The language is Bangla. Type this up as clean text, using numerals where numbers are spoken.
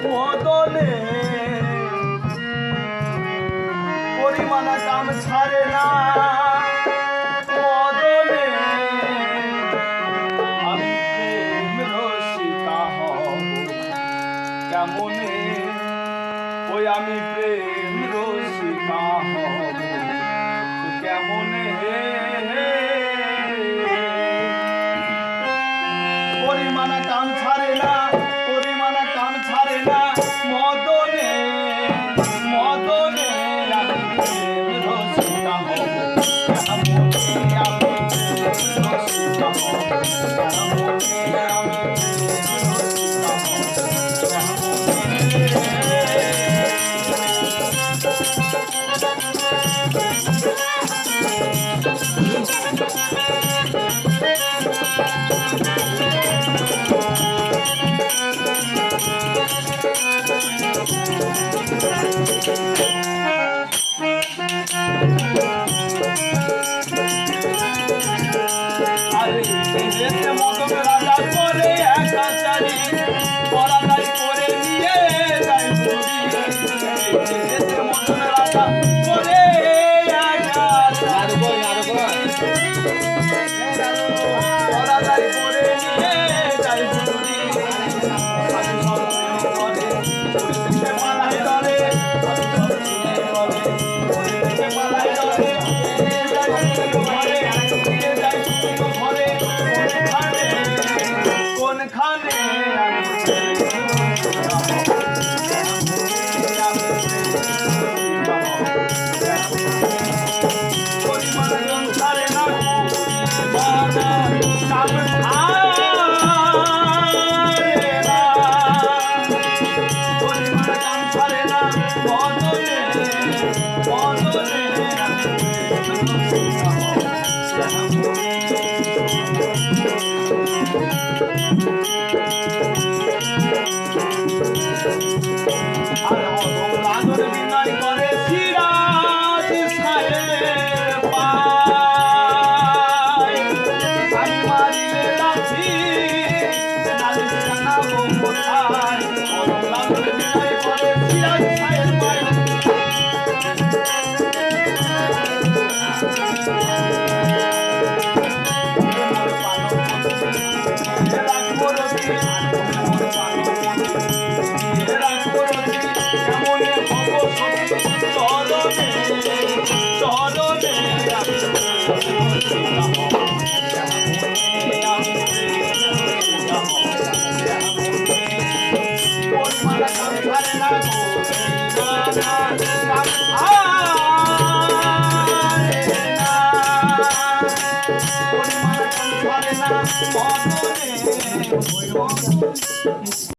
মদনে পরিমাণা কাম ছাড়ে না মদনে আমি প্রেম রসিকা হব কেমনে ওই আমি প্রেম রসিকা হব কেমনে পরিমাণা কাম ছাড়ে না পরিমাণা কাম ছাড়ে না মদনে মদনে আমি প্রেম রসিকা হব কেমনে আমি প্রেম রসিকা হব কেমনে আমি প্রেম রসিকা মদনে রাজা করে একাচারী পরাদারি করে নিয়ে যায় মদনে রাজা করে পরাদারি করে নিয়ে যায় মালায় ধরে মালায় ধরে কোনখানে পরিমাণ ছাড়ে না কাম ছাড়ে না বদলে বদলে আদর বিনয় করে সিরাজ সাহেব পায় আমি মারিলে লাঠি নালিশ জানাবো কোথায় আদর বিনয় করে সিরাজ সাহেব পায়